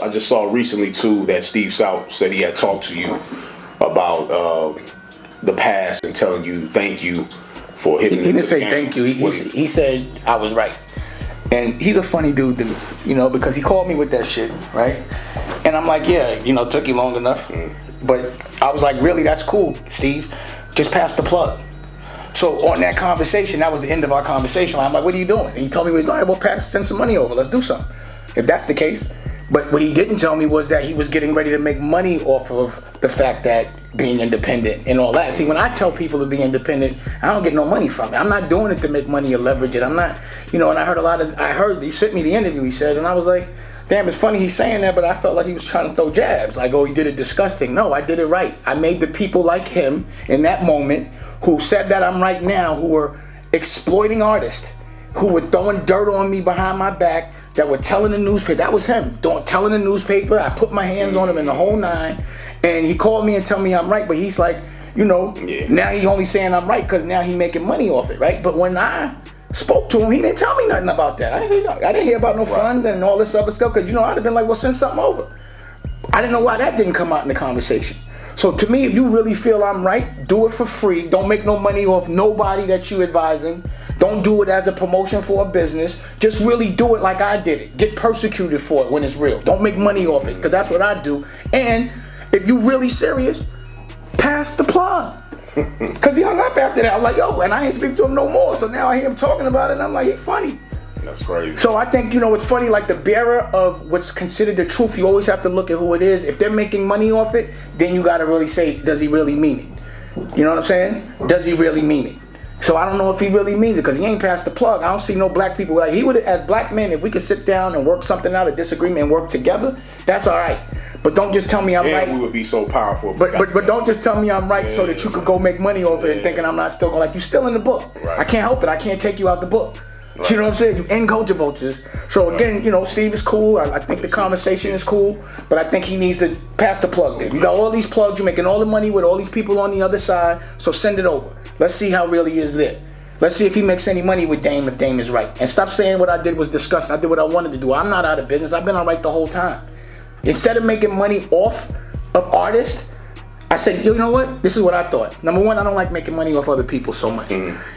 I just saw recently too that Steve Stoute said he had talked to you about the past and telling you thank you for hitting. He didn't say thank you. He said I was right, and he's a funny dude to me, because he called me with that shit, right? And I'm like, yeah, took you long enough, but I was like, really, that's cool, Steve. Just pass the plug. So on that conversation, that was the end of our conversation. I'm like, what are you doing? And he told me, all right, well, send some money over. Let's do something. If that's the case. But what he didn't tell me was that he was getting ready to make money off of the fact that being independent and all that. See, when I tell people to be independent, I don't get no money from it. I'm not doing it to make money or leverage it. I'm not, and I heard you sent me the interview, he said, and I was like, damn, it's funny he's saying that, but I felt like he was trying to throw jabs. Like, oh, he did it disgusting. No, I did it right. I made the people like him in that moment who said that I'm right now, who were exploiting artists, who were throwing dirt on me behind my back, that were telling the newspaper. That was him, telling the newspaper. I put my hands on him in the whole nine, and he called me and tell me I'm right, but he's like, now he only saying I'm right because now he making money off it, right? But when I spoke to him, he didn't tell me nothing about that. I didn't hear about no fund and all this other stuff, because I'd have been like, well, send something over. I didn't know why that didn't come out in the conversation. So to me, if you really feel I'm right, do it for free. Don't make no money off nobody that you advising. Don't do it as a promotion for a business. Just really do it like I did it. Get persecuted for it when it's real. Don't make money off it, because that's what I do. And if you really serious, pass the plug. Because he hung up after that. I was like, yo, and I ain't speak to him no more. So now I hear him talking about it, and I'm like, he's funny. That's crazy. So I think, it's funny, like the bearer of what's considered the truth, you always have to look at who it is. If they're making money off it, then you got to really say, does he really mean it? You know what I'm saying? Does he really mean it? So I don't know if he really means it, because he ain't passed the plug. I don't see no black people. Like, he would, as black men, if we could sit down and work something out, a disagreement, and work together, that's all right. But don't just tell me I'm right. We would be so powerful. But don't just tell me I'm right so that you could go make money off it and thinking I'm not still going. Like, you still in the book. Right. I can't help it. I can't take you out the book. Right. You know what I'm saying? You end culture vultures. So again, Steve is cool. I think the conversation is cool, but I think he needs to pass the plug there. You got all these plugs. You're making all the money with all these people on the other side. So send it over. Let's see how real he is there. Let's see if he makes any money with Dame, if Dame is right. And stop saying what I did was disgusting. I did what I wanted to do. I'm not out of business. I've been all right the whole time. Instead of making money off of artists, I said, you know what? This is what I thought. Number one, I don't like making money off other people so much.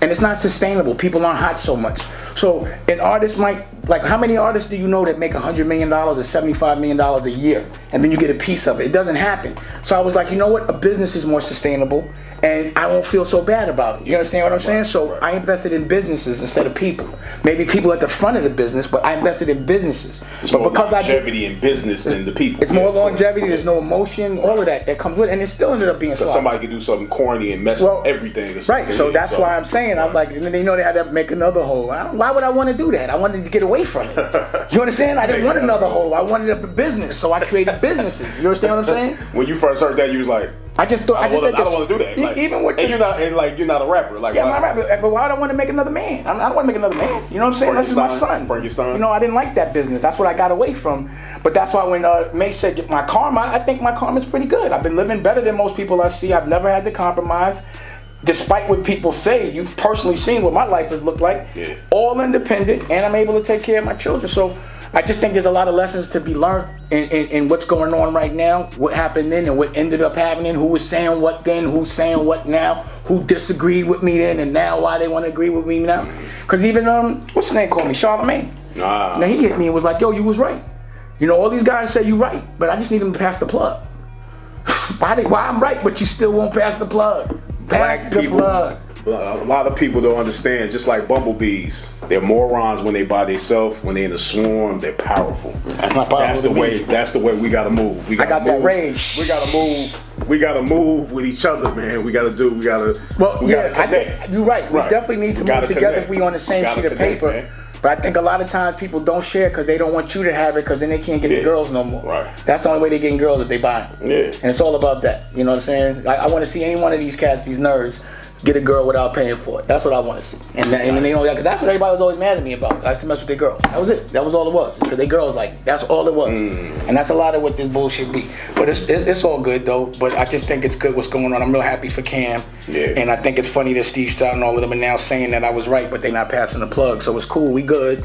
And it's not sustainable. People aren't hot so much. So an artist might, like, how many artists do you know that make $100 million or $75 million a year? And then you get a piece of it. It doesn't happen. So I was like, you know what? A business is more sustainable, and I won't feel so bad about it. You understand what I'm saying? So I invested in businesses instead of people. Maybe people at the front of the business, but I invested in businesses. It's more longevity in business than the people. It's more longevity. There's no emotion, all of that comes with it. And it still ended up being sloppy. Somebody could do something corny and mess up everything. Right, so that's why I'm saying, I was like, and then they had to make another hole. Why would I want to do that? I wanted to get away from it. You understand? I didn't want another hole. I wanted a business, so I created businesses. You understand what I'm saying? When you first heard that, you was like, I don't want to do that. Like, even with you're not a rapper. Like, I'm not a rapper, but why would I want to make another man? I don't want to make another man. You know what I'm saying? This is my son. Frankenstein. I didn't like that business. That's what I got away from. But that's why when May said my karma, I think my karma's pretty good. I've been living better than most people I see. I've never had to compromise. Despite what people say, you've personally seen what my life has looked like. Yeah. All independent, and I'm able to take care of my children. So I just think there's a lot of lessons to be learned in what's going on right now, what happened then and what ended up happening, who was saying what then, who's saying what now, who disagreed with me then and now why they want to agree with me now. Because even, what's his name called me? Charlamagne. Now he hit me and was like, yo, you was right. All these guys say you right, but I just need them to pass the plug. Why I'm right, but you still won't pass the plug? Pass the plug. A lot of people don't understand, just like bumblebees, they're morons when they by themselves. When they're in a swarm, they're powerful. That's not powerful. That's the way we gotta move. That range. We gotta move. We gotta move with each other, man. We gotta connect. You're right. We definitely need to move together if we on the same sheet of paper. Man. But I think a lot of times people don't share because they don't want you to have it, because then they can't get the girls no more. Right. That's the only way they're getting girls, if they buy them. Yeah. And it's all about that. You know what I'm saying? I want to see any one of these cats, these nerds, get a girl without paying for it. That's what I want to see. And they don't, because that's what everybody was always mad at me about. I used to mess with their girls. That was it. That was all it was. Because they girls, like, that's all it was. And that's a lot of what this bullshit be. But it's all good though. But I just think it's good what's going on. I'm real happy for Cam. Yeah. And I think it's funny that Steve Stoute and all of them are now saying that I was right, but they're not passing the plug. So it's cool. We good.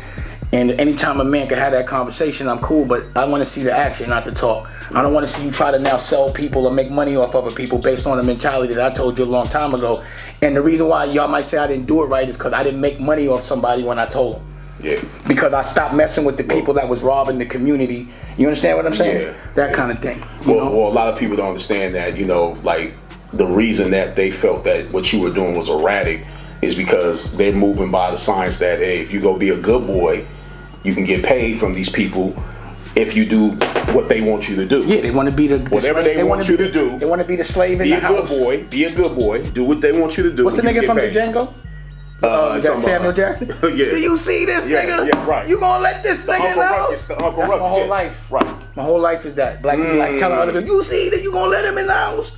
And anytime a man can have that conversation, I'm cool, but I want to see the action, not the talk. I don't want to see you try to now sell people or make money off other people based on the mentality that I told you a long time ago. And the reason why y'all might say I didn't do it right is because I didn't make money off somebody when I told them. Yeah. Because I stopped messing with the people that was robbing the community. You understand what I'm saying? Yeah. That kind of thing. Well, a lot of people don't understand that, like the reason that they felt that what you were doing was erratic is because they're moving by the science that, hey, if you go be a good boy, you can get paid from these people if you do what they want you to do. Yeah, they want to be the whatever slave. they want you to do. They want to be the slave in the house. Be a good boy. Do what they want you to do. What's the nigga from the Django? That Samuel Jackson? Yeah. Do you see this nigga? Yeah, right. You gonna let this nigga in the house? That's my whole life. Right. My whole life is that. Black people like telling other people, you see that? You gonna let him in the house?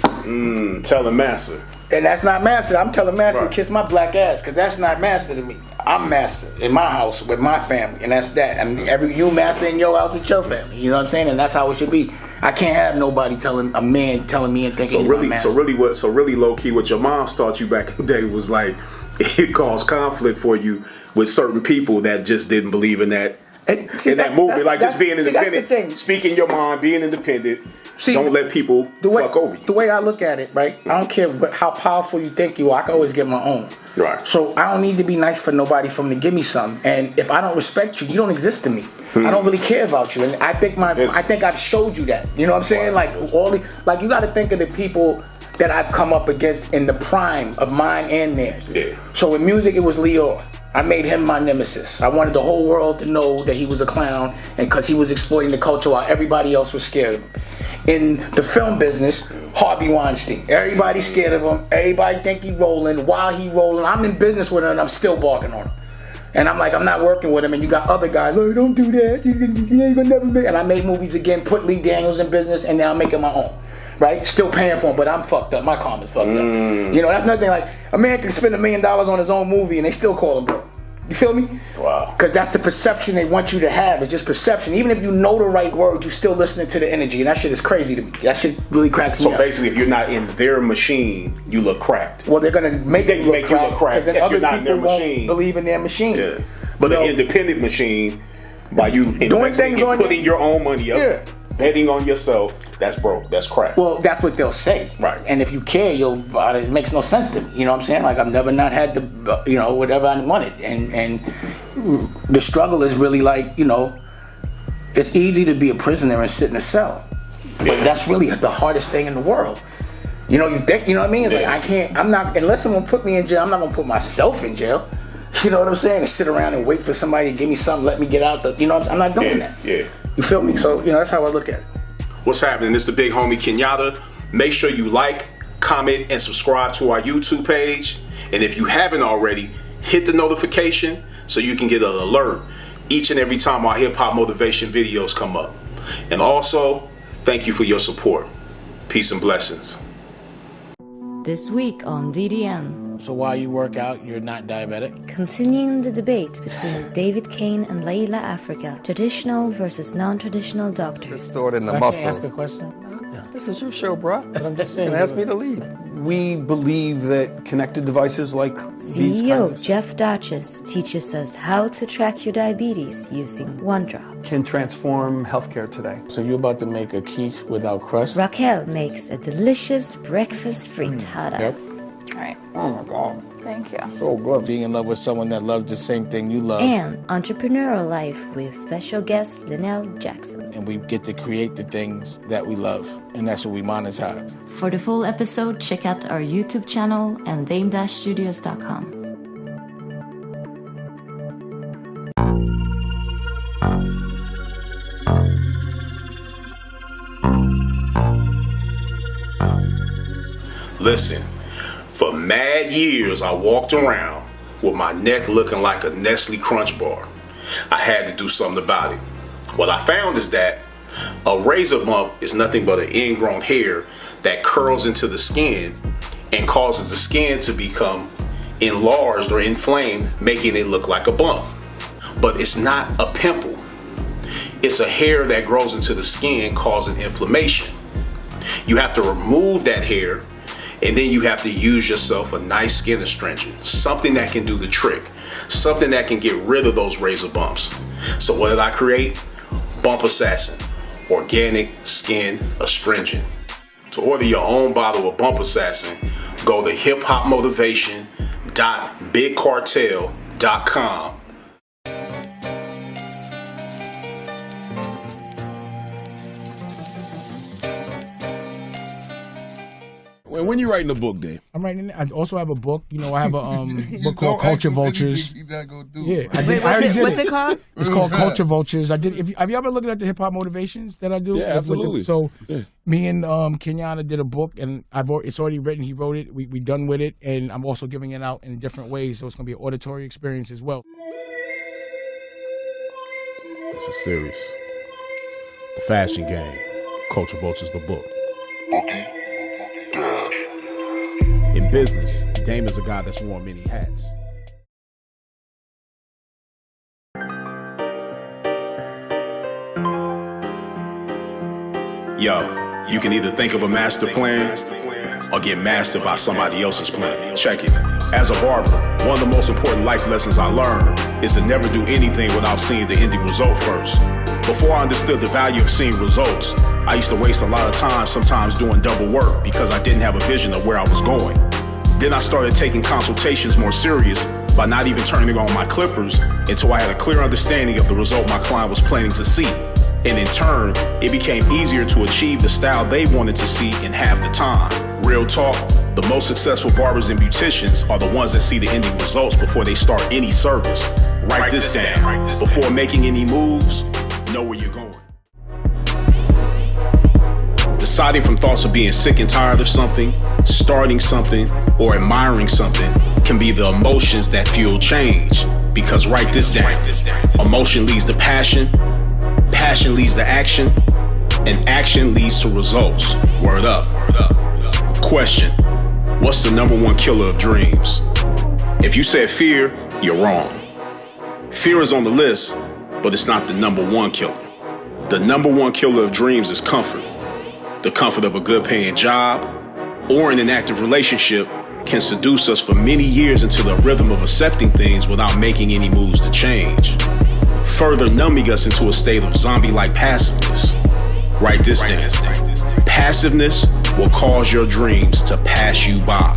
Telling master. And that's not master. I'm telling master to kiss my black ass, because that's not master to me. I'm master in my house with my family, and that's that. I mean, you master in your house with your family. You know what I'm saying? And that's how it should be. I can't have nobody telling me and thinking he's my master. So really low key, what your mom taught you back in the day was like, it caused conflict for you with certain people that just didn't believe in that. That movement, like just being independent, speaking your mind, being independent. Don't let people fuck over you. The way I look at it, right? I don't care how powerful you think you are. I can always get my own. Right. So I don't need to be nice for nobody for them to give me something. And if I don't respect you, you don't exist to me. I don't really care about you. And I think I've showed you that. You know what I'm saying? Like you got to think of the people that I've come up against in the prime of mine and theirs. Yeah. So in music, it was Leo. I made him my nemesis. I wanted the whole world to know that he was a clown, and because he was exploiting the culture while everybody else was scared of him. In the film business, Harvey Weinstein. Everybody's scared of him. Everybody think he rolling. While he rolling, I'm in business with him and I'm still barking on him. And I'm like, I'm not working with him. And you got other guys, oh, don't do that. You ain't gonna never make. And I made movies again, put Lee Daniels in business, and now I'm making my own. Right? Still paying for him, but I'm fucked up. My karma's fucked up. You know, that's nothing like a man can spend $1 million on his own movie and they still call him broke. You feel me? Wow. Because that's the perception they want you to have. It's just perception. Even if you know the right words, you're still listening to the energy. And that shit is crazy to me. That shit really cracks me up. So basically, if you're not in their machine, you look cracked. Well, they're going to make you look cracked. Because then other people won't believe in their machine. Yeah. But an independent machine, by you doing things on putting your own money up, betting on yourself, that's broke. That's crap. Well, that's what they'll say. Right. And if you care, it makes no sense to me. You know what I'm saying? Like, I've never not had the, whatever I wanted. And the struggle is really like, it's easy to be a prisoner and sit in a cell. But that's really the hardest thing in the world. You think, you know what I mean? It's like, unless someone put me in jail, I'm not going to put myself in jail. You know what I'm saying? And sit around and wait for somebody to give me something, let me get out. I'm not doing that. Yeah. You feel me? So, that's how I look at it. What's happening? It's the big homie Kenyatta. Make sure you like, comment, and subscribe to our YouTube page. And if you haven't already, hit the notification so you can get an alert each and every time our hip-hop motivation videos come up. And also, thank you for your support. Peace and blessings. This week on DDN. So while you work out, you're not diabetic? Continuing the debate between David Kane and Layla Africa, traditional versus non-traditional doctors. Just throw it in the muscles. Can I ask a question? Yeah. This is your show, bro. But I'm just saying. You ask me to leave. We believe that connected devices like these kinds CEO of Jeff Dutchess teaches us how to track your diabetes using OneDrop. can transform healthcare today. So you're about to make a quiche without crust? Raquel makes a delicious breakfast frittata. Yep. All right. Oh my God. Thank you. So good. Being in love with someone that loves the same thing you love. And entrepreneurial life with special guest Linnell Jackson. And we get to create the things that we love. And that's what we monetize. For the full episode, check out our YouTube channel and dame-studios.com. Listen, for mad years I walked around with my neck looking like a Nestle Crunch bar. I had to do something about it. What I found is that a razor bump is nothing but an ingrown hair that curls into the skin and causes the skin to become enlarged or inflamed, making it look like a bump. But it's not a pimple. It's a hair that grows into the skin causing inflammation. You have to remove that hair And then you have to use yourself a nice skin astringent, something that can do the trick, something that can get rid of those razor bumps. So what did I create? Bump Assassin, organic skin astringent. To order your own bottle of Bump Assassin, go to hiphopmotivation.bigcartel.com. When you writing a book, Dave? I'm writing. I also have a book. You know, I have a book called Culture Vultures. Yeah, what's it called? It's called Culture Vultures. I did. Have you ever looked at the hip hop motivations that I do? Yeah, absolutely. So, me and Kenyatta did a book, and it's already written. He wrote it. We done with it, and I'm also giving it out in different ways. So it's gonna be an auditory experience as well. It's a series. The Fashion Game. Culture Vultures, the book. In business, Damon's a guy that's worn many hats. Yo, you can either think of a master plan or get mastered by somebody else's plan. Check it. As a barber, one of the most important life lessons I learned is to never do anything without seeing the ending result first. Before I understood the value of seeing results, I used to waste a lot of time sometimes doing double work because I didn't have a vision of where I was going. Then I started taking consultations more serious by not even turning on my clippers until I had a clear understanding of the result my client was planning to see. And in turn, it became easier to achieve the style they wanted to see in half the time. Real talk, the most successful barbers and beauticians are the ones that see the ending results before they start any service. Write this down. Before making any moves, know where you're going. Deciding from thoughts of being sick and tired of something, starting something, or admiring something can be the emotions that fuel change. Because write this down. Emotion leads to passion, passion leads to action, and action leads to results. Word up. Question: what's the #1 killer of dreams? If you said fear, you're wrong. Fear is on the list, but it's not the #1 killer. The #1 killer of dreams is comfort. The comfort of a good paying job or in an active relationship can seduce us for many years into the rhythm of accepting things without making any moves to change, further numbing us into a state of zombie-like passiveness. Write this down. Passiveness will cause your dreams to pass you by.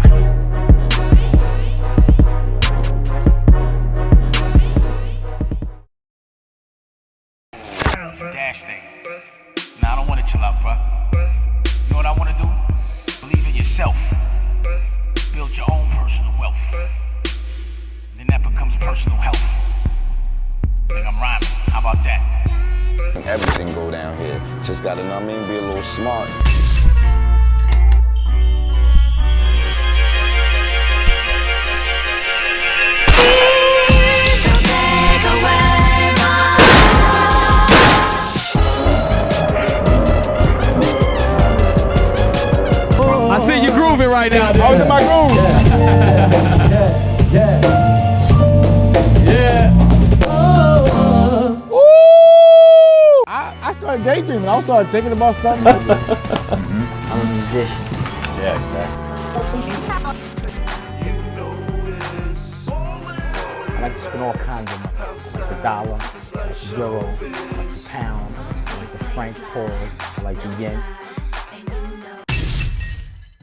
Dash thing. Nah, I don't want to chill out, bro. You know what I want to do? Believe in yourself. Build your own personal wealth. Then that becomes personal health. I think I'm rhyming. How about that? Everything go down here. Just gotta, know what I mean, be a little smart. I see you grooving right now. I was in my groove. Yeah. I started daydreaming. I started thinking about something. I'm a musician. Yeah, exactly. I like to spend all kinds of money. I like the dollar, I like the euro, I like the pound, I like the franc pause, I like the yen.